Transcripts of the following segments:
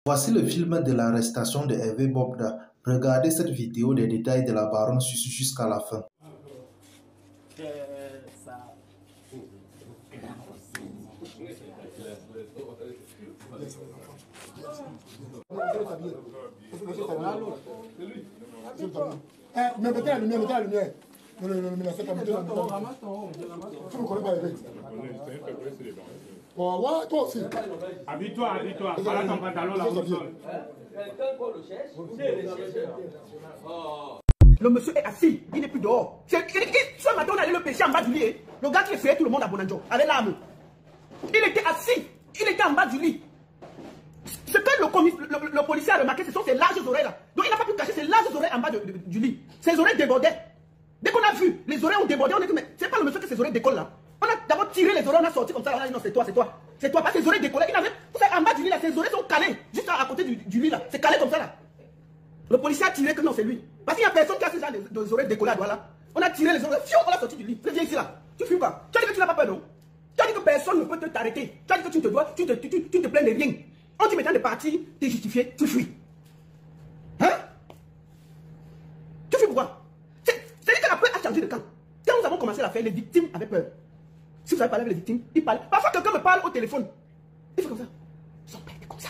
Voici le film de l'arrestation de Hervé Bobda. Regardez cette vidéo des détails de la baronne jusqu'à la fin. Mais mettez la lumière, mettez la lumière. Non, c'est pas mettez la lumière. Tu ne connais pas les règles. Oh, ouais, toi aussi. Habille-toi. Voilà ton pantalon là. Le monsieur est assis, il n'est plus dehors. Ce matin, on allait le pêcher en bas du lit. Le gars qui effrayait tout le monde à Bonanjo, avec l'arme. Il était assis, il était en bas du lit. Ce que le policier a remarqué, ce sont ses larges oreilles là. Donc il n'a pas pu cacher ses larges oreilles en bas du lit. Ses oreilles débordaient. Dès qu'on a vu, les oreilles ont débordé, on a dit, mais c'est pas le monsieur que ses oreilles décollent là. On a d'abord tiré les oreilles, on a sorti comme ça, on a dit non, c'est toi, pas ses oreilles décollées. Il avait, vous savez, en bas du lit là, ses oreilles sont calées, juste à côté du lit là, c'est calé comme ça là. Le policier a tiré que non, c'est lui. Parce qu'il n'y a personne qui a ce genre de oreilles décollées à droite là. On a tiré les oreilles, on l'a sorti du lit. Viens ici là, tu fuis pas. Tu as dit que tu n'as pas peur non? Tu as dit que personne ne peut t'arrêter. Tu as dit que tu ne te plains de rien. On dit maintenant de partir, t'es justifié, tu fuis. Hein? Tu fuis pourquoi? C'est-à-dire que la peur a changé de camp. Quand nous avons commencé l'affaire, les victimes avaient peur. Si vous avez parlé avec les victimes, ils parlent. Parfois, quelqu'un me parle au téléphone. Il fait comme ça. Son père est comme ça.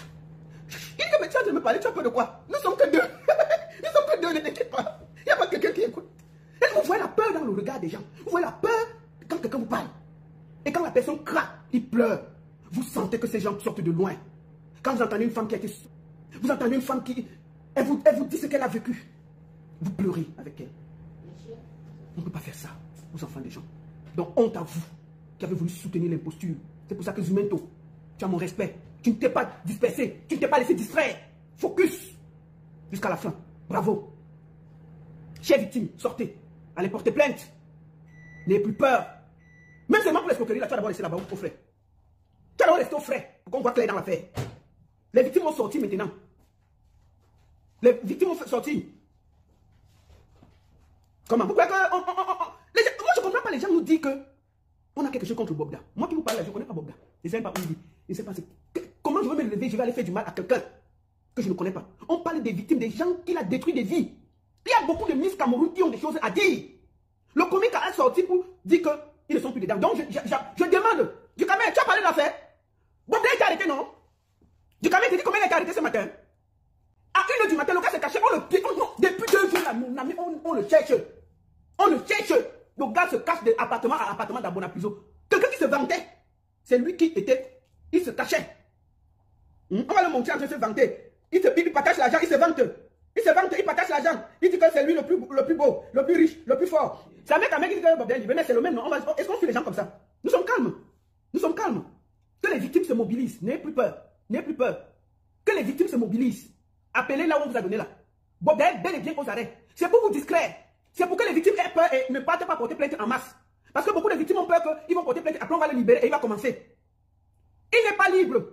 Il dit que mais tu as de me parler, tu as peur de quoi? Nous sommes que deux. Nous sommes que deux, ne t'inquiète pas. Il n'y a pas quelqu'un qui écoute. Et vous voyez la peur dans le regard des gens. Vous voyez la peur quand quelqu'un vous parle. Et quand la personne craque, il pleure. Vous sentez que ces gens sortent de loin. Quand vous entendez une femme qui a été... Vous entendez une femme qui... Elle vous dit ce qu'elle a vécu. Vous pleurez avec elle. On ne peut pas faire ça aux enfants des gens. Donc honte à vous qui avez voulu soutenir l'imposture. C'est pour ça que Zumento, tu as mon respect. Tu ne t'es pas dispersé. Tu ne t'es pas laissé distraire. Focus jusqu'à la fin. Bravo. Chère victime, sortez. Allez porter plainte. N'ayez plus peur. Même seulement pour l'escroquerie, là, tu vas d'abord laisser là-bas au frais. Tu vas d'abord rester au frais pour qu'on voit clair dans l'affaire. Les victimes vont sortir maintenant. Les victimes vont sortir. Comment? Pourquoi que... moi, je ne comprends pas, les gens nous disent que on a quelque chose contre Bobda. Moi qui vous parle là, je ne connais pas Bobda. Je ne sais pas où il dit. Je ne sais pas comment je vais me lever, je vais aller faire du mal à quelqu'un que je ne connais pas. On parle des victimes, des gens qui a détruit des vies. Il y a beaucoup de Miss Cameroun qui ont des choses à dire. Le comique a sorti pour dire qu'ils ne sont plus dedans. Donc je demande, Dukamé, tu as parlé de l'affaire? Bobda a été arrêté, non? Dukamé, tu dis combien il a été arrêté ce matin? À 1 h du matin, le gars s'est caché. Depuis 2 jours, là, on le cherche. On le cherche. Le gars se cache d'appartement à appartement dans Bonapiso. Quelqu'un qui se vantait. C'est lui qui était. Il se cachait. On va le montrer en train de se vanter. Il partage l'argent, il se vante. Il se vante, il partage l'argent. Il dit que c'est lui le plus beau, le plus riche, le plus fort. C'est un mec qui dit que c'est le même nom. Est-ce qu'on fait les gens comme ça? Nous sommes calmes. Nous sommes calmes. Que les victimes se mobilisent. N'ayez plus peur. N'ayez plus peur. Que les victimes se mobilisent. Appelez là où on vous a donné là. Bobda est bel et bien aux arrêts. C'est pour vous distraire. C'est pour que les victimes aient peur et ne partent pas porter plainte en masse. Parce que beaucoup de victimes ont peur qu'ils vont porter plainte. Après, on va le libérer et il va commencer. Il n'est pas libre.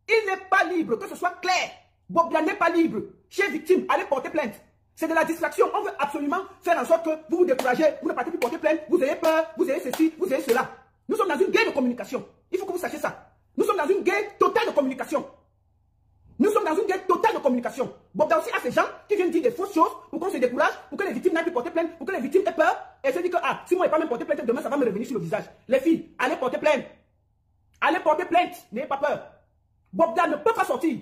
Il n'est pas libre. Que ce soit clair. Bobda n'est pas libre. Chers victimes, allez porter plainte. C'est de la distraction. On veut absolument faire en sorte que vous vous découragez. Vous ne partez plus porter plainte. Vous ayez peur. Vous ayez ceci. Vous ayez cela. Nous sommes dans une guerre de communication. Il faut que vous sachiez ça. Nous sommes dans une guerre totale de communication. Nous sommes dans une guerre totale de communication. Bobda aussi a ces gens qui viennent dire des fausses choses pour qu'on se décourage, pour que les victimes n'aillent plus porter plainte, pour que les victimes aient peur et se disent que si moi je n'ai pas même porté plainte, demain ça va me revenir sur le visage. Les filles, allez porter plainte. Allez porter plainte. N'ayez pas peur. Bobda ne peut pas sortir.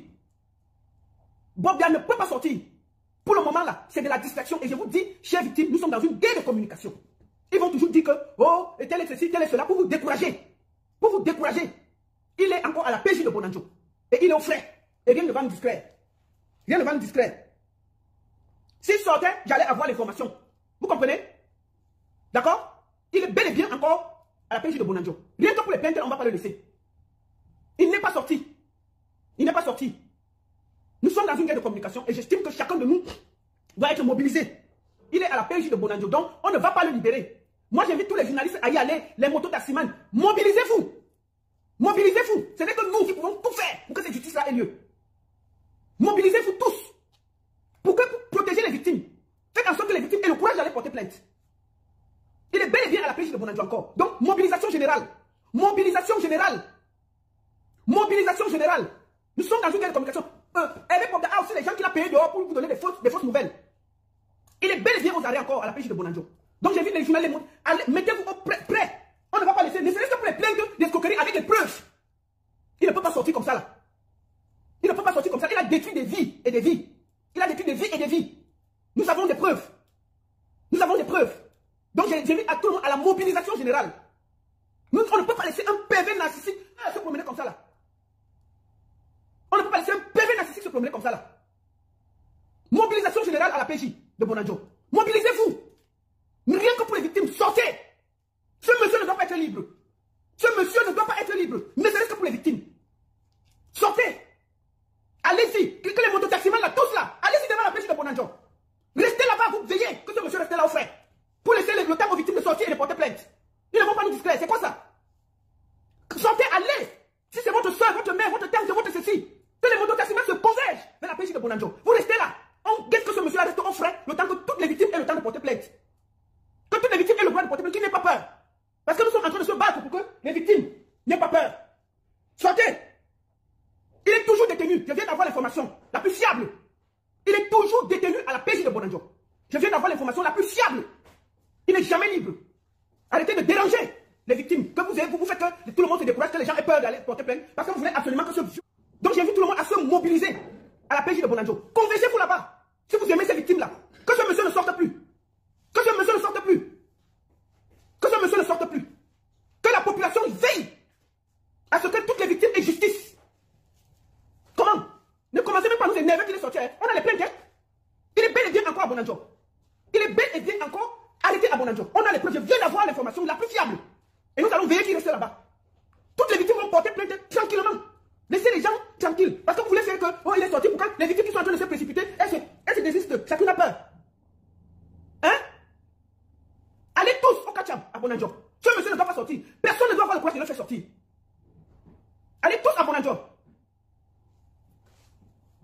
Bobda ne peut pas sortir. Pour le moment là, c'est de la distraction. Et je vous dis, chers victimes, nous sommes dans une guerre de communication. Ils vont toujours dire que, oh, et tel est ceci, tel est cela, pour vous décourager. Pour vous décourager. Il est encore à la PJ de Bonanjo. Et il est au frais. Et rien ne va nous distraire. Rien ne va nous distraire. S'il sortait, j'allais avoir l'information. Vous comprenez? D'accord? Il est bel et bien encore à la PJ de Bonanjo. Rien que pour les plaintes, on ne va pas le laisser. Il n'est pas sorti. Il n'est pas sorti. Nous sommes dans une guerre de communication et j'estime que chacun de nous doit être mobilisé. Il est à la PJ de Bonanjo, donc on ne va pas le libérer. Moi, j'invite tous les journalistes à y aller, les motos taximan. Mobilisez-vous. Mobilisez-vous. Ce n'est que nous qui pouvons tout faire pour que cette justice-là ait lieu. Mobilisez-vous tous pour protéger les victimes. Faites en sorte que les victimes aient le courage d'aller porter plainte. Il est bel et bien à la PJ de Bonanjo encore. Donc, mobilisation générale. Mobilisation générale. Mobilisation générale. Nous sommes dans une guerre de communication. payé dehors pour vous donner des fausses nouvelles. Il est bel et bien aux arrêts encore à la PJ de Bonanjo. Donc j'ai vu les journalistes, mettez-vous prêt. On ne va pas laisser, ne serait-ce que pour les plaintes d'escroquerie avec les preuves. Il ne peut pas sortir comme ça là. Il ne peut pas sortir comme ça. Il a détruit des vies et des vies. Il a détruit des vies et des vies. Nous avons des preuves. Nous avons des preuves. Donc j'ai mis à tout le monde à la mobilisation générale. On ne peut pas laisser un PV narcissique se promener comme ça là. On ne peut pas laisser un PV narcissique se promener comme ça là. Mobilisation générale à la PJ de Bonanjo. Mobilisez-vous. Rien que pour les victimes, sortez. Ce monsieur ne doit pas être libre. Ce monsieur ne doit pas être libre. Ne serait-ce que pour les victimes. Sortez. Allez-y. Que les mototaximans là, tous là, allez-y devant la PJ de Bonanjo. Restez là-bas, vous veillez que ce monsieur reste là au frais. Pour laisser le temps aux victimes de sortir et de porter plainte. Ils ne vont pas nous distraire. C'est quoi ça? Sortez, allez. Si c'est votre soeur, votre mère, votre tante, votre ceci, que les mototaximans se convergent vers la PJ de Bonanjo. Vous restez là. On guette que ce monsieur reste au frais le temps que toutes les victimes aient le temps de porter plainte. Que toutes les victimes aient le droit de porter plainte, qu'ils n'aient pas peur. Parce que nous sommes en train de se battre pour que les victimes n'aient pas peur. Sortez. Il est toujours détenu. Je viens d'avoir l'information la plus fiable. Il est toujours détenu à la PJ de Bonanjo. Je viens d'avoir l'information la plus fiable. Il n'est jamais libre. Arrêtez de déranger les victimes. Que vous faites que tout le monde se décourage, que les gens aient peur d'aller porter plainte. Parce que vous voulez absolument que ce... Donc j'ai vu tout le monde à se mobiliser à la PJ de Bonanjo. Conversez-vous là-bas. Si vous aimez ces victimes-là, que ce monsieur ne sorte plus. Que ce monsieur ne sorte plus. Que ce monsieur ne sorte plus. Que la population veille à ce que toutes les victimes aient justice. Comment? Ne commencez même pas à nous énerver qu'il est sorti. On a les plaintes. Il est bel et bien encore à Bonanjo. Il est bel et bien encore arrêté à Bonanjo. On a les preuves. Je viens d'avoir l'information la plus fiable. Et nous allons veiller qu'il reste là-bas. Toutes les victimes vont porter plainte tranquillement. Laissez les gens tranquilles. Parce que vous voulez faire que, oh, il est sorti pour que les victimes qui sont en train de se précipiter, elles se désistent. Chacun a peur. Hein? Allez tous au Kacham, à Bonanjo. Ce monsieur ne doit pas sortir. Personne ne doit avoir le courage de le faire sortir. Allez tous à Bonanjo.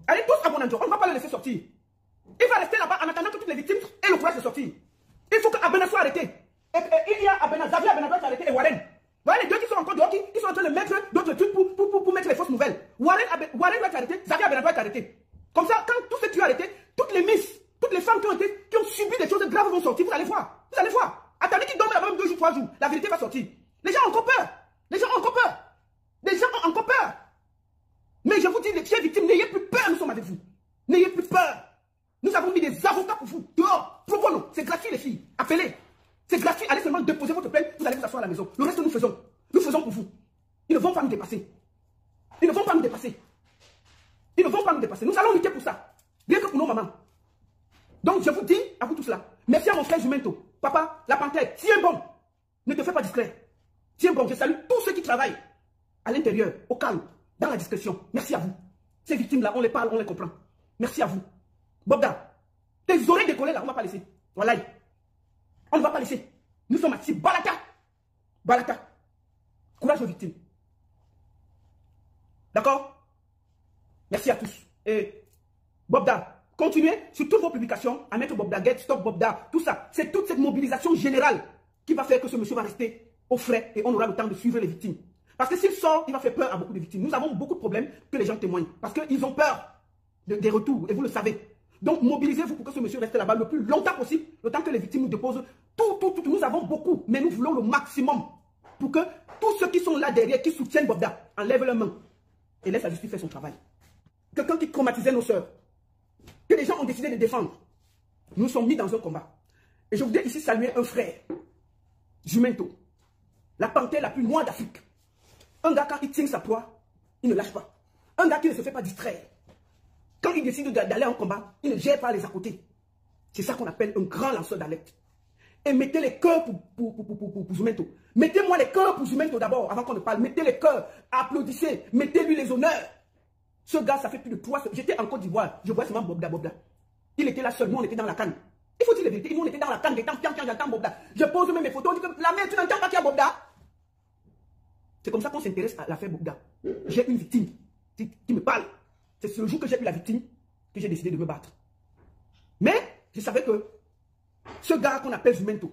Allez tous à Bonanjo. On ne va pas le laisser sortir. Il va rester là-bas en attendant que toutes les victimes aient le courage de sortir. Il faut qu'Abena soit arrêté. Et il y a Abena, Xavier Abena doit être arrêté et Warren. Voilà les deux qui sont encore dehors, qui sont en train de mettre d'autres trucs pour mettre les fausses nouvelles. Warren doit être arrêté, Xavier Abena doit être arrêté. Comme ça, quand tous ceux qui ont arrêté, toutes les miss, toutes les femmes qui ont subi des choses graves vont sortir. Vous allez voir. Vous allez voir. Attendez qu'ils dorment là-bas même 2 jours, 3 jours. La vérité va sortir. Les gens ont encore peur. Les gens ont encore peur. Les gens ont encore peur. Mais je vous dis, les chers victimes, n'ayez plus peur, nous sommes avec vous. N'ayez plus peur. Nous avons mis des avocats pour vous. Dehors. Pro bono. C'est gratuit, les filles. Appelez. C'est gratuit. Allez seulement déposer votre plainte. Vous allez vous asseoir à la maison. Le reste, nous faisons. Nous faisons pour vous. Ils ne vont pas nous dépasser. Ils ne vont pas nous dépasser. Ils ne vont pas nous dépasser. Nous allons lutter pour ça. Rien que pour nos mamans. Donc, je vous dis à vous tous là. Merci à mon frère Jumento. Papa, la panthère, tiens bon. Ne te fais pas discret. Tiens bon. Je salue tous ceux qui travaillent à l'intérieur, au calme, dans la discrétion. Merci à vous. Ces victimes-là, on les parle, on les comprend. Merci à vous. Bobda, tes oreilles décollées là, on ne va pas laisser. Voilà. On ne va pas laisser. Nous sommes ici. Balaka. Balaka. Courage aux victimes. D'accord? Merci à tous. Et Bobda, continuez sur toutes vos publications à mettre Bobda, Get Stop Bobda, tout ça. C'est toute cette mobilisation générale qui va faire que ce monsieur va rester au frais et on aura le temps de suivre les victimes. Parce que s'il sort, il va faire peur à beaucoup de victimes. Nous avons beaucoup de problèmes que les gens témoignent. Parce qu'ils ont peur des retours, et vous le savez. Donc mobilisez-vous pour que ce monsieur reste là-bas le plus longtemps possible, le temps que les victimes nous déposent. Tout. Nous avons beaucoup, mais nous voulons le maximum. Pour que tous ceux qui sont là derrière, qui soutiennent Bobda, enlèvent leurs mains et laissent la justice faire son travail. Quelqu'un qui traumatisait nos sœurs, que les gens ont décidé de défendre. Nous sommes mis dans un combat. Et je voudrais ici saluer un frère, Jumento, la panthère la plus noire d'Afrique. Un gars, quand il tient sa proie, il ne lâche pas. Un gars qui ne se fait pas distraire. Quand il décide d'aller en combat, il ne gère pas les à côté. C'est ça qu'on appelle un grand lanceur d'alerte. Et mettez les cœurs pour Jumento. Mettez-moi les cœurs pour Jumento d'abord, avant qu'on ne parle. Mettez les cœurs, applaudissez, mettez-lui les honneurs. Ce gars, ça fait plus de 3 semaines. J'étais en Côte d'Ivoire, je vois seulement Bobda. Il était là seul, nous on était dans la canne. Il faut dire la vérité, nous on était dans la canne, j'entends Bobda. Je pose même mes photos, je dis que la mère, tu n'entends pas qu'il y a Bobda. C'est comme ça qu'on s'intéresse à l'affaire Bobda. J'ai une victime qui me parle. C'est ce jour que j'ai eu la victime que j'ai décidé de me battre. Mais je savais que ce gars qu'on appelle Jumento,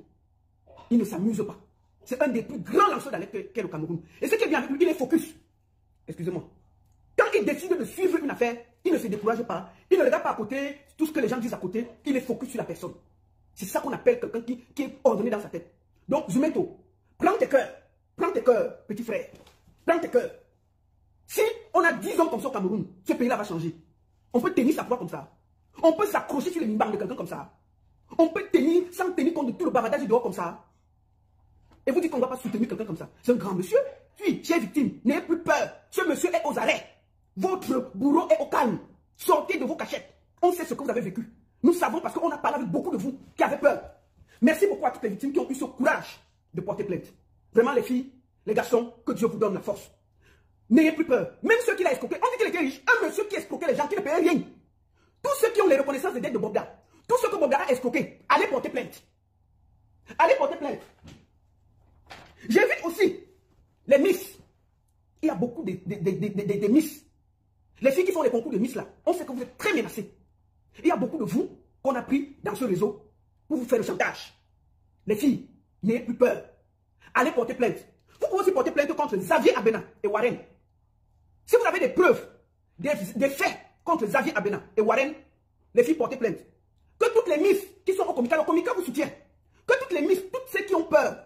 il ne s'amuse pas. C'est un des plus grands lanceurs d'alerte qu'est le Cameroun. Et ce qui est bien avec lui, il est focus. Excusez-moi. Quand il décide de suivre une affaire, il ne se décourage pas. Il ne regarde pas à côté tout ce que les gens disent à côté. Il est focus sur la personne. C'est ça qu'on appelle quelqu'un qui est ordonné dans sa tête. Donc, Zumeto, prends tes cœurs, petit frère. Prends tes cœurs. Si on a 10 hommes comme ça au Cameroun, ce pays-là va changer. On peut tenir sa foi comme ça. On peut s'accrocher sur les mimbangs de quelqu'un comme ça. On peut tenir sans tenir compte de tout le bavardage dehors comme ça. Et vous dites qu'on ne va pas soutenir quelqu'un comme ça. C'est un grand monsieur. Puis, chère victime, n'ayez plus peur. Ce monsieur est aux arrêts. Votre bourreau est au calme. Sortez de vos cachettes. On sait ce que vous avez vécu. Nous savons parce qu'on a parlé avec beaucoup de vous qui avaient peur. Merci beaucoup à toutes les victimes qui ont eu ce courage de porter plainte. Vraiment, les filles, les garçons, que Dieu vous donne la force. N'ayez plus peur. Même ceux qui l'ont escroqué, on dit qu'il était riche. Un monsieur qui escroquait les gens qui ne payaient rien. Tous ceux qui ont les reconnaissances des dettes de Bogda, tous ceux que Bogda a escroqués, allez porter plainte. Allez porter plainte. J'invite aussi les Miss. Il y a beaucoup de Miss. Les filles qui font les concours de Miss là, on sait que vous êtes très menacés. Il y a beaucoup de vous qu'on a pris dans ce réseau pour vous faire le chantage. Les filles, n'ayez plus peur. Allez porter plainte. Vous pouvez aussi porter plainte contre Xavier Abena et Warren. Si vous avez des preuves, des faits contre Xavier Abena et Warren, les filles portez plainte. Que toutes les Miss qui sont au Comica, le Comica vous soutient. Que toutes les Miss, toutes ceux qui ont peur,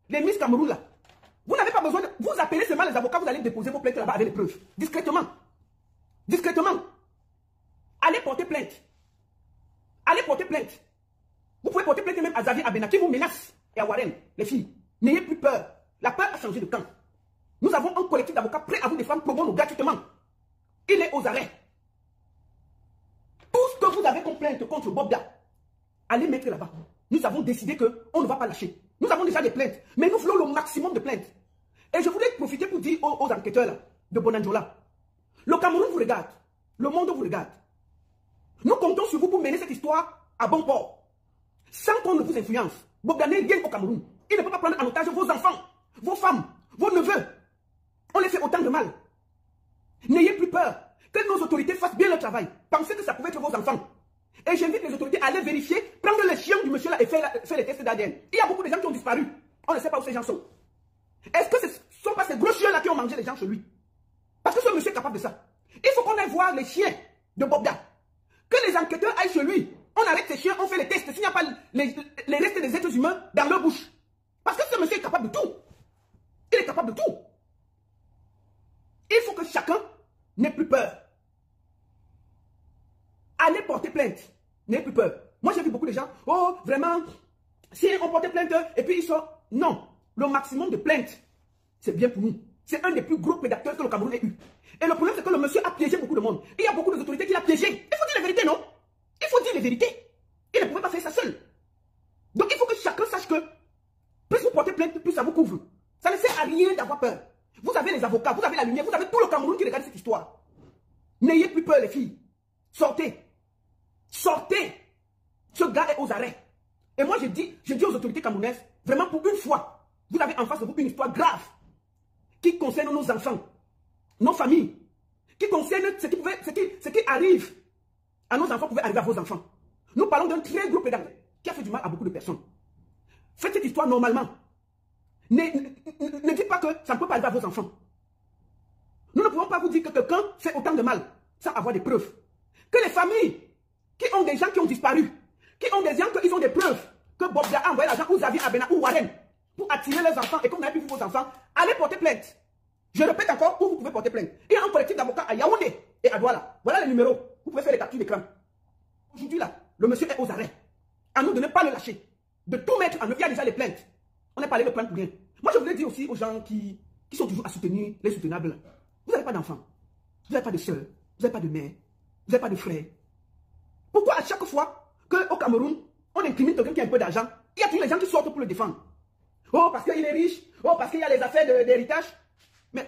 les Miss Cameroun là, vous n'avez pas besoin de... Vous appelez seulement les avocats, vous allez déposer vos plaintes là-bas avec les preuves. Discrètement. Discrètement. Allez porter plainte. Allez porter plainte. Vous pouvez porter plainte même à Xavier Abena qui vous menace et à Warren. Les filles, n'ayez plus peur. La peur a changé de camp. Nous avons un collectif d'avocats prêts à vous défendre pro bono gratuitement. Il est aux arrêts. Tout ce que vous avez comme plainte contre Bogda, allez mettre là-bas. Nous avons décidé qu'on ne va pas lâcher. Nous avons déjà des plaintes, mais nous voulons le maximum de plaintes. Et je voulais profiter pour dire aux enquêteurs là, de Bonanjola, le Cameroun vous regarde, le monde vous regarde. Nous comptons sur vous pour mener cette histoire à bon port. Sans qu'on ne vous influence. Bogda n'est rien au Cameroun. Il ne peut pas prendre en otage vos enfants, vos femmes, vos neveux. On les fait autant de mal. N'ayez plus peur. Que nos autorités fassent bien leur travail. Pensez que ça pouvait être vos enfants. Et j'invite les autorités à aller vérifier, prendre les chiens du monsieur là et faire les tests d'ADN. Il y a beaucoup de gens qui ont disparu. On ne sait pas où ces gens sont. Est-ce que ce ne sont pas ces gros chiens là qui ont mangé les gens chez lui? Parce que ce monsieur est capable de ça. Il faut qu'on aille voir les chiens de Bogda. Que les enquêteurs aillent chez lui. On arrête ces chiens, on fait les tests. S'il n'y a pas les restes des êtres humains dans leur bouche. Parce que ce monsieur est capable de tout. Il est capable de tout. Il faut que chacun n'ait plus peur. Allez porter plainte. N'ayez plus peur. Moi, j'ai vu beaucoup de gens. Oh, vraiment, si on portait plainte et puis ils sortent. Non. Le maximum de plaintes, c'est bien pour nous. C'est un des plus gros prédateurs que le Cameroun ait eu. Et le problème, c'est que le monsieur a piégé beaucoup de monde. Il y a beaucoup d'autorités qui l'ont piégé. Il faut dire la vérité, non? Il faut dire les vérités. Il ne pouvait pas faire ça seul. Donc, il faut que chacun sache que plus vous portez plainte, plus ça vous couvre. Ça ne sert à rien d'avoir peur. Vous avez les avocats, vous avez la lumière, vous avez tout le Cameroun qui regarde cette histoire. N'ayez plus peur, les filles. Sortez. Sortez. Ce gars est aux arrêts. Et moi, je dis aux autorités camerounaises, vraiment pour une fois, vous avez en face de vous une histoire grave qui concerne nos enfants, nos familles, qui concerne ce qui arrive à nos enfants pouvait arriver à vos enfants. Nous parlons d'un très gros prédateur qui a fait du mal à beaucoup de personnes. Faites cette histoire normalement. Ne dites pas que ça ne peut pas arriver à vos enfants. Nous ne pouvons pas vous dire que quelqu'un fait autant de mal sans avoir des preuves. Que les familles qui ont des gens qui ont disparu, qui ont des gens qui ont des preuves que Bogda a envoyé l'argent ou Xavier Abena ou Warren pour attirer leurs enfants et qu'on a pu pour vos enfants, allez porter plainte. Je répète encore où vous pouvez porter plainte. Il y a un collectif d'avocats à Yaoundé et à Douala. Voilà les numéros. Vous pouvez faire les captures d'écran. Aujourd'hui là, le monsieur est aux arrêts. À nous de ne pas le lâcher. De tout mettre en œuvre. Il y a déjà les plaintes. On n'est pas allé le plainte pour rien. Moi je voulais dire aussi aux gens qui sont toujours à soutenir les soutenables. Vous n'avez pas d'enfants. Vous n'avez pas de soeurs. Vous n'avez pas de mère. Vous n'avez pas de frère. Pourquoi à chaque fois qu'au Cameroun, on incrimine quelqu'un qui a un peu d'argent, il y a tous les gens qui sortent pour le défendre. Oh, parce qu'il est riche. Oh, parce qu'il y a les affaires d'héritage. Mais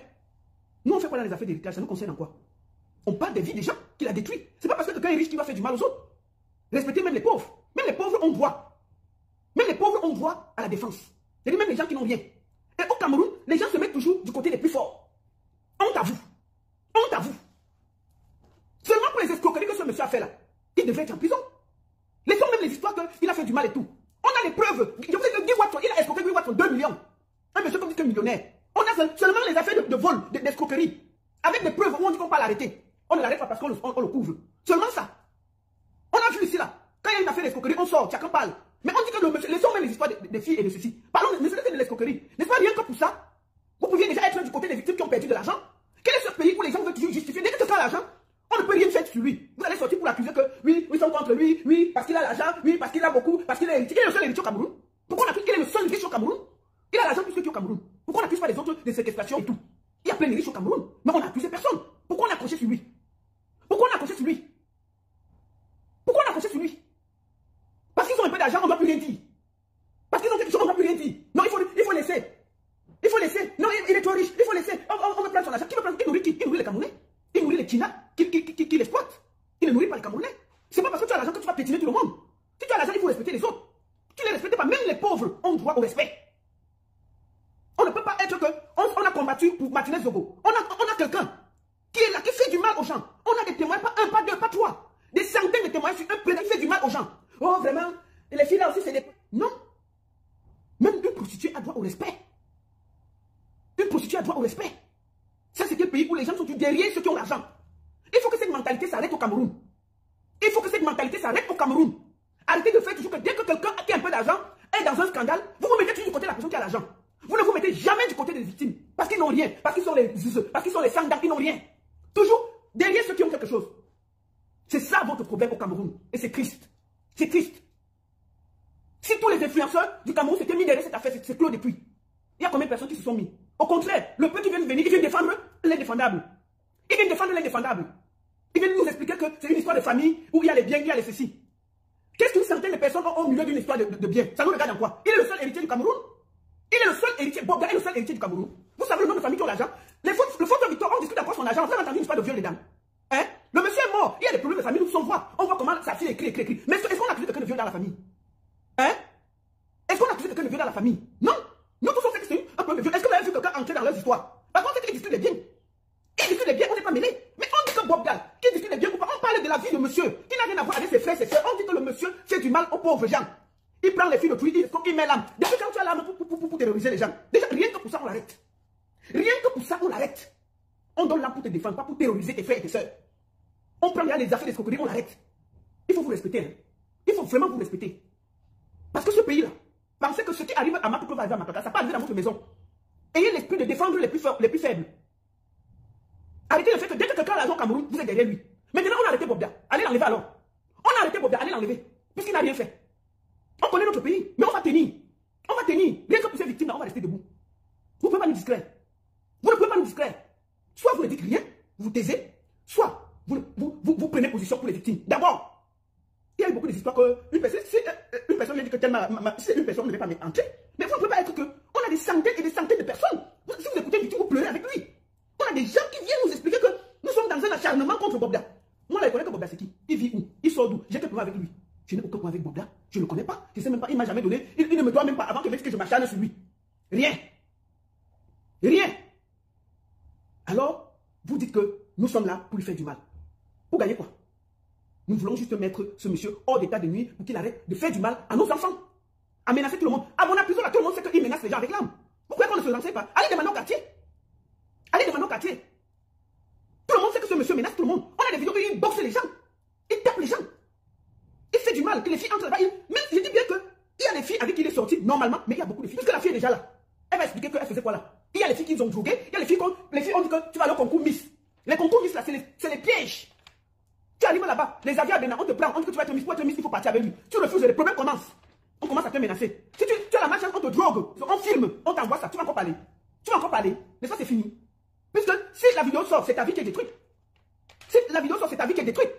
nous, on ne fait pas dans les affaires d'héritage. Ça nous concerne en quoi? On parle des vies des gens qu'il a détruits. Ce n'est pas parce que quelqu'un est riche qu'il va faire du mal aux autres. Respectez même les pauvres. Même les pauvres ont droit. Même les pauvres ont droit à la défense. C'est-à-dire même les gens qui n'ont rien. Et au Cameroun, les gens se mettent toujours du côté des plus forts. Honte à vous. Honte à vous. Seulement pour les escroqueries que ce monsieur a fait là, il devrait être en prison. Laissons même les histoires qu'il a fait du mal et tout. On a les preuves. Je vous ai dit, Watson, il a escroqué Guy Watson 2 millions. Un monsieur comme dit que millionnaire. On a seulement les affaires de vol, d'escroquerie. Avec des preuves où on dit qu'on va l'arrêter. On ne l'arrête pas parce qu'on le couvre. Seulement ça. On a vu ici là. Quand il y a une affaire d'escroquerie, on sort, chacun parle. Mais on dit que le monsieur, laissons même les histoires des filles et de ceci. Parlons de l'escroquerie. N'est-ce pas rien que pour ça? Vous pouviez déjà être du côté des victimes qui ont perdu de l'argent. Quel est ce pays où les gens veulent toujours justifier? Dès que quelqu'un a l'argent, on ne peut rien faire sur lui. Vous allez sortir pour l'accuser que oui, ils sont contre lui, oui, parce qu'il a l'argent, oui, parce qu'il a beaucoup, parce qu'il est héritier. Il est le seul héritier au Cameroun. Pourquoi on accuse qu'il est le seul riche au Cameroun? Il a l'argent plus que qui au Cameroun. Pourquoi on n'accuse pas les autres de séquestration et tout? Il y a plein de riches au Cameroun, mais on n'a accusé personne. Pourquoi on a accroché sur lui? Pourquoi on a accroché sur lui? Pourquoi on a accroché sur lui? Parce qu'ils ont un peu d'argent, on ne doit plus rien dire. Parce qu'ils ont quelque chose, on ne doit plus rien dire. Non, il faut laisser. Il faut laisser. Non, il est trop riche, il faut laisser. On veut prendre son argent. Qui veut prendre? Il nourrit qui? Il nourrit les Camerounais. Il nourrit les Chinois qui l'exploitent. Il ne nourrit pas les Camerounais. C'est pas parce que tu as l'argent que tu vas pétiner tout le monde. Si tu as l'argent, il faut respecter les autres. Tu ne les respectes pas. Même les pauvres ont droit au respect. On ne peut pas être que... On a combattu pour Martinez Zogo. On a quelqu'un qui est là, qui fait du mal aux gens. On a des témoins, pas un, pas deux, pas trois. Des centaines de témoins sur un président qui fait du mal aux gens. Oh, vraiment, les filles là aussi, c'est des... Non. Même une prostituée a droit au respect. Une prostituée a droit au respect. Ça, c'est quel pays où les gens sont derrière ceux qui ont l'argent. Il faut que cette mentalité s'arrête au Cameroun. Il faut que cette mentalité s'arrête au Cameroun. Arrêtez de faire toujours que dès que quelqu'un qui a un peu d'argent est dans un scandale, vous vous mettez toujours du côté de la personne qui a l'argent. Vous ne vous mettez jamais du côté des victimes. Parce qu'ils n'ont rien. Parce qu'ils sont les sandals, ils n'ont rien. Toujours derrière ceux qui ont quelque chose. C'est ça votre problème au Cameroun. Et c'est triste. C'est triste. Si tous les influenceurs du Cameroun s'étaient mis derrière cette affaire, c'est clos depuis. Il y a combien de personnes qui se sont mis? Au contraire, le peuple vient de venir, il vient défendre l'indéfendable. Il vient défendre l'indéfendable. Il vient nous expliquer que c'est une histoire de famille où il y a les biens, il y a les ceci. Qu'est-ce qu'une centaine de personnes ont au milieu d'une histoire de biens? Ça nous regarde en quoi? Il est le seul héritier du Cameroun? Il est le seul héritier. Bob est le seul héritier du Cameroun. Vous savez le nombre de familles qui ont l'argent? Le photo Victor, on discute encore son argent. On a entendu une histoire de viol des dames. Hein? Le monsieur est mort. Il y a des problèmes de famille. Nous sommes voir. On voit comment sa fille écrit. Mais est-ce qu'on a accusé quelqu'un de viol dans la famille? Hein? Est-ce qu'on a accusé quelqu'un de viol dans la famille? Non. Nous tous on sait que c'est un problème de viol. Est-ce que vous avez vu quelqu'un entrer dans leurs histoires? Par contre, c'est qu'ils discutent des biens. Ils discutent des biens, on n'est pas mêlés. Mais on dit que Bob Gal, qui discute des biens ou pas, on parle de la vie de monsieur, qui n'a rien à voir avec ses frères, ses soeurs. On dit que le monsieur fait du mal aux pauvres gens. Il prend les filles de truie, il met l'âme. Depuis quand tu as l'âme pour terroriser les gens? Déjà, rien que pour ça, on l'arrête. Rien que pour ça, on l'arrête. On donne l'âme pour te défendre, pas pour terroriser tes frères et tes soeurs. On prend les affaires d'escroquerie, on l'arrête. Il faut vous respecter. Hein. Il faut vraiment vous respecter. Parce que ce pays-là, pensez que ce qui arrive à Maputo va arriver à Mataka, ça peut arriver dans votre maison. Ayez l'esprit de défendre les plus faibles. Arrêtez le fait que dès que quelqu'un a l'argent au Cameroun, vous êtes derrière lui. Maintenant, on a arrêté Bobda. Allez l'enlever alors. On a arrêté Bobda, allez l'enlever. Puisqu'il n'a rien fait. On connaît notre pays, mais on va tenir. On va tenir. Rien que pour ces victimes, on va rester debout. Vous ne pouvez pas nous distraire. Vous ne pouvez pas nous distraire. Soit vous ne dites rien, vous vous taisez, soit vous prenez position pour les victimes. D'abord, il y a eu beaucoup d'histoires qu'une personne, si une personne vient dire que une personne ne devait pas entrer, mais vous ne pouvez pas être que. On a des centaines et des centaines de personnes. Si vous écoutez une victime, vous pleurez avec lui. On a des gens qui viennent nous expliquer que nous sommes dans un acharnement contre Bobda. Moi, je connais que Bobda, c'est qui? Il vit où? Il sort d'où? J'ai quel problème avec lui? Je n'ai aucun problème avec Bobda. Je ne le connais pas. Je ne sais même pas. Il ne m'a jamais donné. Il ne me doit même pas avant qu'il me dise que je m'acharne sur lui. Rien. Rien. Alors, vous dites que nous sommes là pour lui faire du mal. Pour gagner quoi? Nous voulons juste mettre ce monsieur hors d'état de nuit pour qu'il arrête de faire du mal à nos enfants. À menacer tout le monde. À mon prison, là, tout le monde sait qu'il menace les gens avec l'arme. Pourquoi qu'on ne se renseigne pas? Allez demander au quartier. Allez demander au quartier. Tout le monde sait que ce monsieur menace tout le monde. On a des vidéos où il boxe les gens. Il tape les gens. Il fait du mal. Que les filles entrent là-bas. Même je dis bien qu'il y a des filles avec qui il est sorti normalement, mais il y a beaucoup de filles. Puisque la fille est déjà là. Elle va expliquer qu'elle faisait quoi là. Il y a les filles qui ont drogué. Il y a les filles ont dit que tu vas aller au concours Miss. Les concours Miss là, c'est les pièges. Tu arrives là-bas, les avions à Bénin, on te prend, on dit que tu vas être Miss. Pour être Miss, il faut partir avec lui. Tu refuses, les problèmes commencent. On commence à te menacer. Si tu as la marche, on te drogue, on filme, on t'envoie ça, tu vas encore parler. Tu vas encore parler. Mais ça, c'est fini. Puisque si la vidéo sort, c'est ta vie qui est détruite. Si la vidéo sort, c'est ta vie qui est détruite.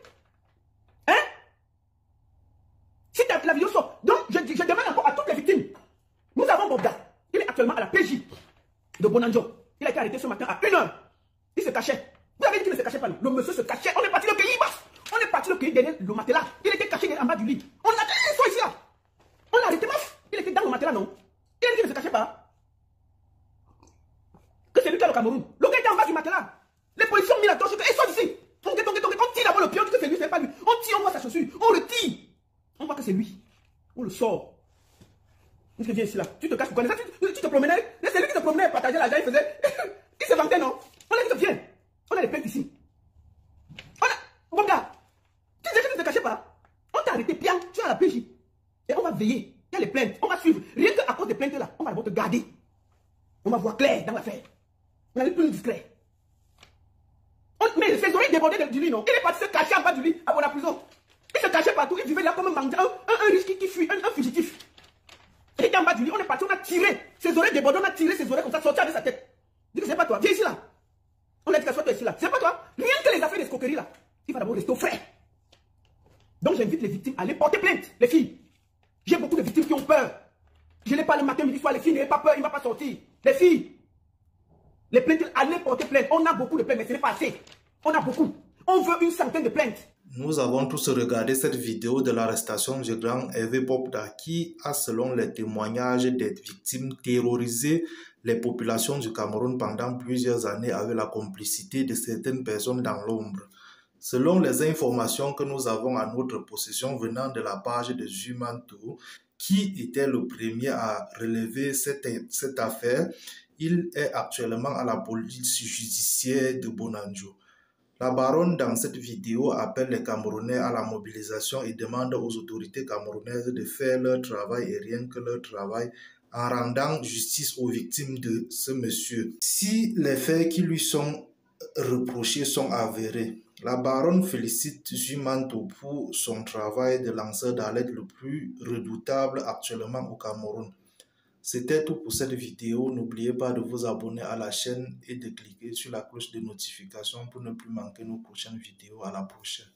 Hein? Si la vidéo sort. Donc, je demande encore à toutes les victimes. Nous avons Bobda. Il est actuellement à la PJ de Bonanjo. Il a été arrêté ce matin à 1h. Il se cachait. Vous avez dit qu'il ne se cachait pas, non? Le monsieur se cachait. On est parti le cueillir, on est parti le cueillir derrière le matelas. Il était caché en bas du lit. On l'a dit, ils sont ici là. On l'a arrêté, meuf. Il était dans le matelas, non? Il a dit qu'il ne se cachait pas. Que c'est lui qui est au Cameroun. Le gars était en bas du matelas. Les policiers ont mis la torche. Ils sont d'ici. On tire d'abord le pion, on dit que c'est lui, c'est pas lui. On tire, on voit sa chaussure. On le tire. On voit que c'est lui. On le sort. Il se vient ici là. Tu te caches, tu connais ça, tu te promenais. C'est lui qui te promenait, partageait l'argent, il faisait. Il se vantait, non? On a dit que viens. On a les plaintes ici. Mon gars, tu sais que tu ne te cachais pas. On t'a arrêté bien, tu es à la PJ. Et on va veiller. Il y a les plaintes, on va suivre. Rien qu'à cause des plaintes là, on va te garder. On va voir clair dans l'affaire. On va aller plus discret. Mais ses oreilles débordaient du lit, non? Il est parti se cacher en bas du lit avant la prison. Il se cachait partout, il vivait là comme un mendiant, un riche qui fuit, un fugitif. Il était en bas du lit, on est parti, on a tiré. Ses oreilles débordaient, on a tiré ses oreilles comme ça, sorti avec sa tête. Dis que c'est pas toi, viens ici là. On a dit que soit toi ici là. C'est pas toi. Rien que les affaires d'escroquerie là. Il va d'abord rester au frais. Donc j'invite les victimes à aller porter plainte, les filles. J'ai beaucoup de victimes qui ont peur. Je n'ai pas le matin, midi, soir, les filles n'aient pas peur, il ne va pas sortir. Les filles, les plaintes, allez porter plainte. On a beaucoup de plaintes, mais ce n'est pas assez. On a beaucoup. On veut une centaine de plaintes. Nous avons tous regardé cette vidéo de l'arrestation du grand Hervé Bobda qui a, selon les témoignages des victimes, terrorisé les populations du Cameroun pendant plusieurs années avec la complicité de certaines personnes dans l'ombre. Selon les informations que nous avons à notre possession venant de la page de Zumanto, qui était le premier à relever cette affaire, il est actuellement à la police judiciaire de Bonanjo. La baronne, dans cette vidéo, appelle les Camerounais à la mobilisation et demande aux autorités camerounaises de faire leur travail et rien que leur travail en rendant justice aux victimes de ce monsieur. Si les faits qui lui sont reprochés sont avérés, la baronne félicite Zumanto pour son travail de lanceur d'alerte le plus redoutable actuellement au Cameroun. C'était tout pour cette vidéo. N'oubliez pas de vous abonner à la chaîne et de cliquer sur la cloche de notification pour ne plus manquer nos prochaines vidéos. À la prochaine.